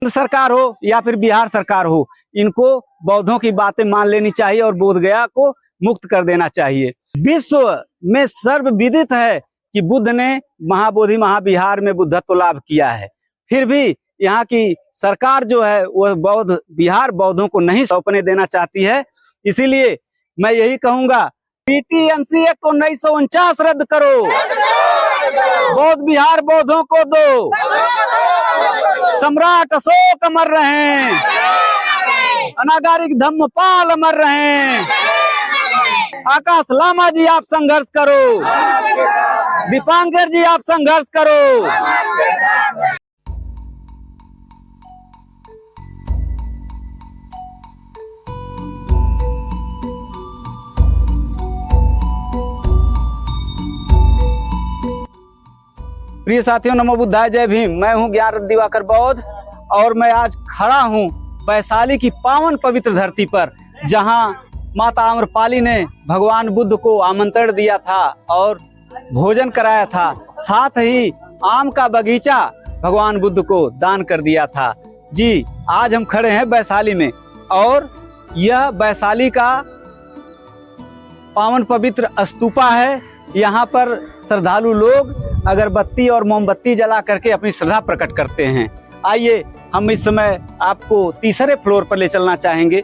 सरकार हो या फिर बिहार सरकार हो, इनको बौद्धों की बातें मान लेनी चाहिए और बोध गया को मुक्त कर देना चाहिए। विश्व में सर्वविदित है कि बुद्ध ने महाबोधि महाविहार में बुद्धत्व लाभ किया है, फिर भी यहाँ की सरकार जो है वह बौद्ध विहार बौद्धों को नहीं सौंपने देना चाहती है। इसीलिए मैं यही कहूंगा, पीटीएमसी एक्ट 1949 रद्द करो, बौद्ध विहार बौद्धों को दो, सम्राट अशोक अमर रहें, अनागारिक धम्मपाल अमर रहें, आकाश लामा जी आप संघर्ष करो, दीपांकर जी आप संघर्ष करो। प्रिय साथियों, नमो बुद्धाय, जय भीम। मैं हूं ज्ञान दिवाकर बौद्ध और मैं आज खड़ा हूं वैशाली की पावन पवित्र धरती पर, जहां माता आम्रपाली ने भगवान बुद्ध को आमंत्रण दिया था और भोजन कराया था, साथ ही आम का बगीचा भगवान बुद्ध को दान कर दिया था। जी, आज हम खड़े हैं वैशाली में और यह वैशाली का पावन पवित्र स्तूपा है। यहाँ पर श्रद्धालु लोग अगरबत्ती और मोमबत्ती जला करके अपनी श्रद्धा प्रकट करते हैं। आइए हम इस समय आपको तीसरे फ्लोर पर ले चलना चाहेंगे।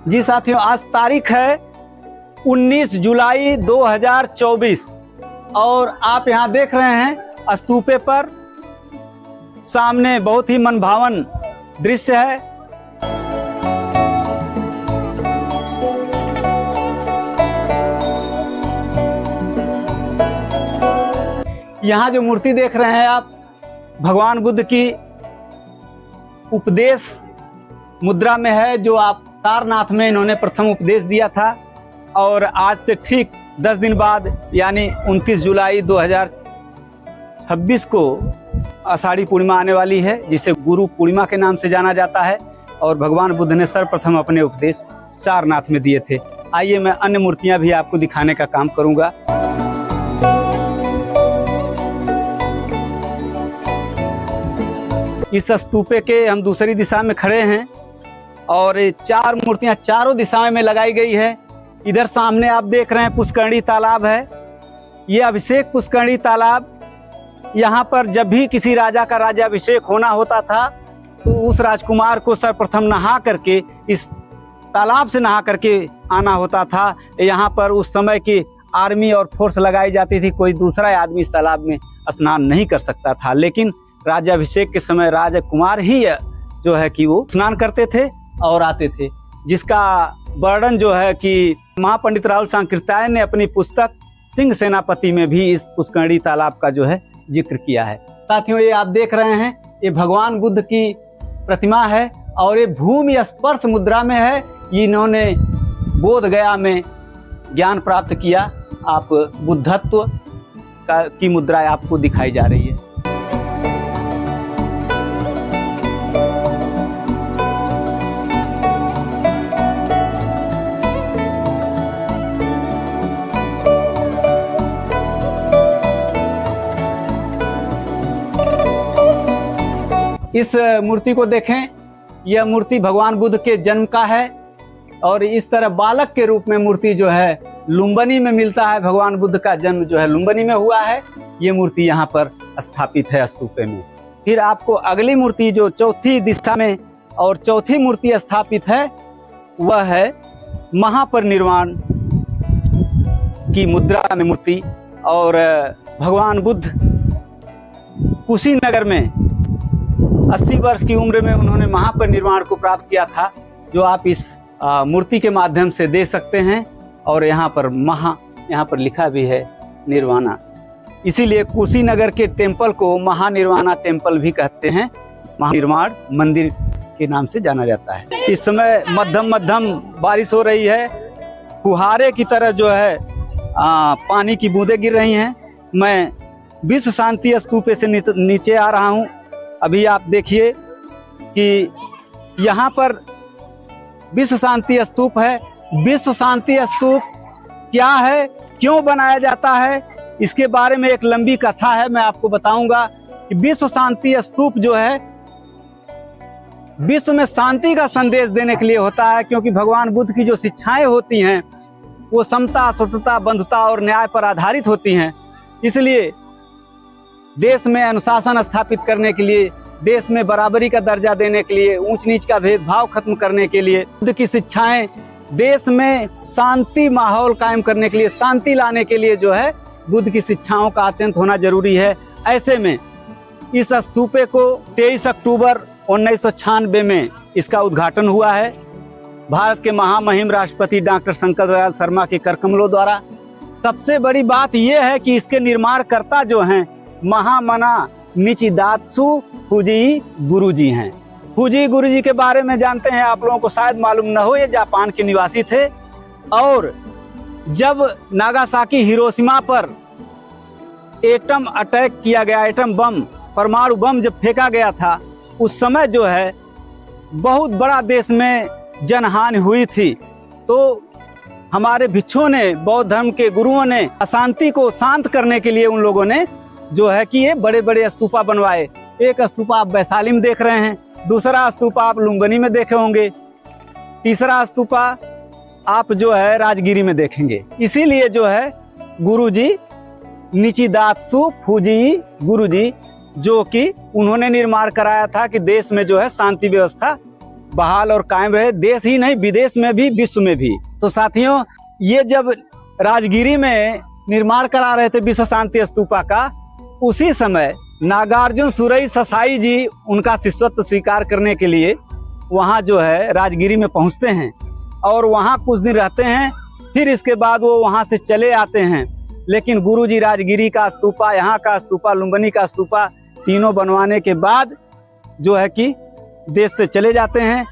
जी साथियों, आज तारीख है 19 जुलाई 2024 और आप यहाँ देख रहे हैं स्तूपे पर सामने बहुत ही मनभावन दृश्य है। यहाँ जो मूर्ति देख रहे हैं आप, भगवान बुद्ध की उपदेश मुद्रा में है, जो आप सारनाथ में इन्होंने प्रथम उपदेश दिया था। और आज से ठीक 10 दिन बाद यानी 29 जुलाई 2026 को आषाढ़ी पूर्णिमा आने वाली है, जिसे गुरु पूर्णिमा के नाम से जाना जाता है। और भगवान बुद्ध ने सर्वप्रथम अपने उपदेश सारनाथ में दिए थे। आइए मैं अन्य मूर्तियां भी आपको दिखाने का काम करूंगा। इस स्तूपे के हम दूसरी दिशा में खड़े हैं और ये 4 मूर्तियां चारों दिशाओं में लगाई गई है। इधर सामने आप देख रहे हैं पुष्करणी तालाब है, ये अभिषेक पुष्करणी तालाब। यहाँ पर जब भी किसी राजा का राज्याभिषेक होना होता था तो उस राजकुमार को सर्वप्रथम नहा करके इस तालाब से नहा करके आना होता था। यहाँ पर उस समय की आर्मी और फोर्स लगाई जाती थी, कोई दूसरा आदमी इस तालाब में स्नान नहीं कर सकता था। लेकिन राज्याभिषेक के समय राजकुमार ही जो है कि वो स्नान करते थे और आते थे, जिसका वर्णन जो है कि महापंडित राहुल सांकृत्याय ने अपनी पुस्तक सिंह सेनापति में भी इस पुष्करणी तालाब का जो है जिक्र किया है। साथियों, ये आप देख रहे हैं, ये भगवान बुद्ध की प्रतिमा है और ये भूमि स्पर्श मुद्रा में है। इन्होंने बोध गया में ज्ञान प्राप्त किया। आप बुद्धत्व की मुद्रा आपको दिखाई जा रही है। इस मूर्ति को देखें, यह मूर्ति भगवान बुद्ध के जन्म का है और इस तरह बालक के रूप में मूर्ति जो है लुम्बिनी में मिलता है। भगवान बुद्ध का जन्म जो है लुम्बिनी में हुआ है। ये मूर्ति यहाँ पर स्थापित है स्तूपे में। फिर आपको अगली मूर्ति जो चौथी दिशा में और चौथी मूर्ति स्थापित है, वह है महापरिनिर्वाण की मुद्रा में मूर्ति। और भगवान बुद्ध कुशीनगर में 80 वर्ष की उम्र में उन्होंने महापरिनिर्वाण को प्राप्त किया था, जो आप इस मूर्ति के माध्यम से दे सकते हैं। और यहाँ पर लिखा भी है निर्वाणा, इसीलिए कुशीनगर के टेम्पल को महानिर्वाणा टेम्पल भी कहते हैं। महानिर्वाण मंदिर के नाम से जाना जाता है। इस समय मध्यम बारिश हो रही है, फुहारे की तरह जो है पानी की बूंदें गिर रही हैं। मैं विश्व शांति स्तूपे से नीचे आ रहा हूँ। अभी आप देखिए कि यहाँ पर विश्व शांति स्तूप है। विश्व शांति स्तूप क्या है, क्यों बनाया जाता है, इसके बारे में एक लंबी कथा है, मैं आपको बताऊंगा कि विश्व शांति स्तूप जो है विश्व में शांति का संदेश देने के लिए होता है, क्योंकि भगवान बुद्ध की जो शिक्षाएं होती हैं वो समता, स्वतंत्रता, बंधुता और न्याय पर आधारित होती हैं। इसलिए देश में अनुशासन स्थापित करने के लिए, देश में बराबरी का दर्जा देने के लिए, ऊंच नीच का भेदभाव खत्म करने के लिए बुद्ध की शिक्षाएं, देश में शांति माहौल कायम करने के लिए, शांति लाने के लिए जो है बुद्ध की शिक्षाओं का अत्यंत होना जरूरी है। ऐसे में इस स्तूपे को 23 अक्टूबर 1996 में इसका उद्घाटन हुआ है भारत के महामहिम राष्ट्रपति डॉक्टर शंकर दयाल शर्मा के करकमलों द्वारा। सबसे बड़ी बात यह है कि इसके निर्माणकर्ता जो हैं महामना निचिदात्सु फूजी गुरुजी हैं। फूजी गुरुजी के बारे में जानते हैं, आप लोगों को शायद मालूम न हो, ये जापान के निवासी थे और जब नागासाकी हिरोशिमा पर एटम अटैक किया गया, एटम बम, परमाणु बम जब फेंका गया था, उस समय जो है बहुत बड़ा देश में जनहानि हुई थी। तो हमारे भिक्षुओं ने, बौद्ध धर्म के गुरुओं ने अशांति को शांत करने के लिए उन लोगों ने जो है कि ये बड़े बड़े स्तूपा बनवाए। एक स्तूपा आप वैशाली में देख रहे हैं, दूसरा स्तूपा आप लुम्बिनी में देखे होंगे, तीसरा स्तूपा आप जो है राजगिरी में देखेंगे। इसीलिए जो है गुरुजी निचिदात्सु फूजी गुरुजी, जो कि उन्होंने निर्माण कराया था कि देश में जो है शांति व्यवस्था बहाल और कायम रहे, देश ही नहीं विदेश में भी, विश्व में भी। तो साथियों, ये जब राजगिरी में निर्माण करा रहे थे विश्व शांति स्तूपा का, उसी समय नागार्जुन सुरई ससाई जी उनका शिष्यत्व स्वीकार करने के लिए वहाँ जो है राजगिरी में पहुँचते हैं और वहाँ कुछ दिन रहते हैं, फिर इसके बाद वो वहाँ से चले आते हैं। लेकिन गुरुजी राजगिरी का स्तूपा, यहाँ का स्तूपा, लुम्बिनी का स्तूपा, तीनों बनवाने के बाद जो है कि देश से चले जाते हैं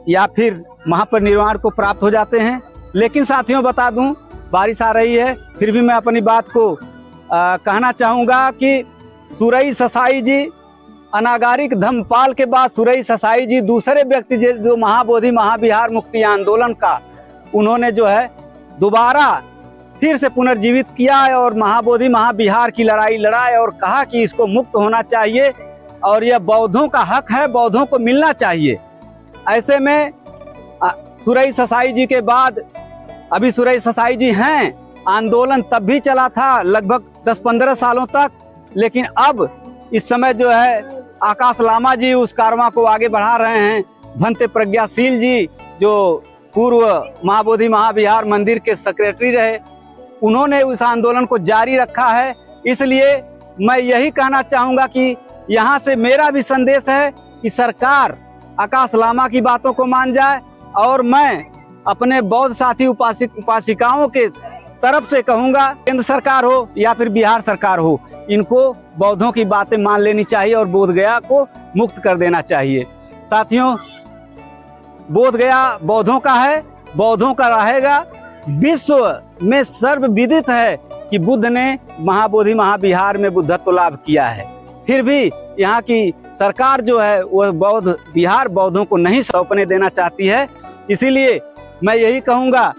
या फिर महापरिनिर्वाण को प्राप्त हो जाते हैं। लेकिन साथियों बता दूं, बारिश आ रही है, फिर भी मैं अपनी बात को कहना चाहूँगा कि सुरई ससाई जी, अनागारिक धम्मपाल के बाद सुरई ससाई जी दूसरे व्यक्ति जो महाबोधि महाविहार मुक्ति आंदोलन का उन्होंने जो है दोबारा फिर से पुनर्जीवित किया है और महाबोधि महाविहार की लड़ाई लड़ाए और कहा कि इसको मुक्त होना चाहिए और यह बौद्धों का हक है, बौद्धों को मिलना चाहिए। ऐसे में सुरई ससाई जी के बाद, अभी सुरई ससाई जी हैं, आंदोलन तब भी चला था लगभग 10-15 सालों तक, लेकिन अब इस समय जो है आकाश लामा जी उस कारवां को आगे बढ़ा रहे हैं। भंते प्रज्ञाशील जी जो पूर्व महाबोधि महाविहार मंदिर के सेक्रेटरी रहे, उन्होंने उस आंदोलन को जारी रखा है। इसलिए मैं यही कहना चाहूँगा कि यहाँ से मेरा भी संदेश है कि सरकार आकाश लामा की बातों को मान जाए और मैं अपने बौद्ध साथी उपासक उपासिकाओं के तरफ से कहूँगा, केंद्र सरकार हो या फिर बिहार सरकार हो, इनको बौद्धों की बातें मान लेनी चाहिए और बोध गया को मुक्त कर देना चाहिए। साथियों, बोध गया बौद्धों का है, बौद्धों का रहेगा। विश्व में सर्वविदित है कि बुद्ध ने महाबोधि महाविहार में बुद्धत्व लाभ किया है, फिर भी यहाँ की सरकार जो है वो बौद्ध विहार बौद्धों को नहीं सौंपने देना चाहती है। इसीलिए मैं यही कहूँगा,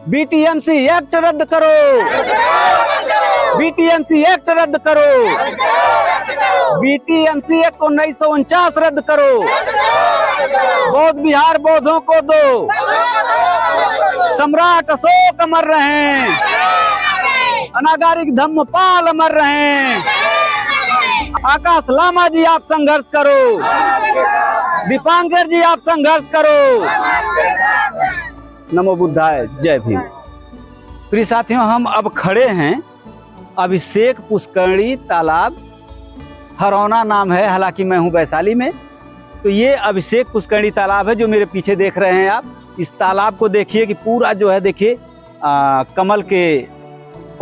बीटीएमसी एक्ट रद्द करो, बीटीएमसी एक्ट रद्द करो, बीटीएमसी एक्ट 1949 रद्द करो, बौद्ध विहार बौद्धों को दो। सम्राट अशोक अमर रहे, अनागारिक धम्मपाल अमर रहे। आकाश लामा जी आप संघर्ष करो, दीपांकर जी आप संघर्ष करो। नमो बुद्धाय, जय भीम। प्रिय साथियों, हम अब खड़े हैं अभिषेक पुष्करणी तालाब, हरौना नाम है, हालांकि मैं हूं वैशाली में। तो ये अभिषेक पुष्करणी तालाब है जो मेरे पीछे देख रहे हैं आप। इस तालाब को देखिए कि पूरा जो है, देखिए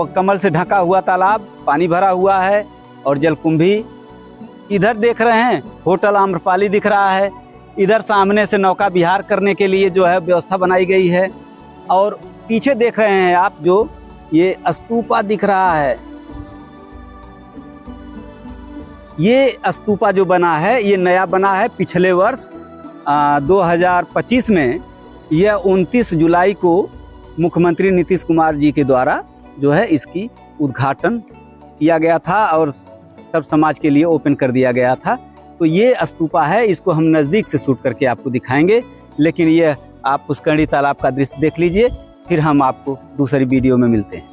कमल से ढका हुआ तालाब, पानी भरा हुआ है और जलकुंभी। इधर देख रहे हैं होटल आम्रपाली दिख रहा है, इधर सामने से नौका विहार करने के लिए जो है व्यवस्था बनाई गई है। और पीछे देख रहे हैं आप जो ये स्तूपा दिख रहा है, ये स्तूपा जो बना है ये नया बना है पिछले वर्ष 2025 में। यह 29 जुलाई को मुख्यमंत्री नीतीश कुमार जी के द्वारा जो है इसकी उद्घाटन किया गया था और सब समाज के लिए ओपन कर दिया गया था। तो ये स्तूपा है, इसको हम नज़दीक से शूट करके आपको दिखाएंगे, लेकिन ये आप पुष्करणी तालाब का दृश्य देख लीजिए, फिर हम आपको दूसरी वीडियो में मिलते हैं।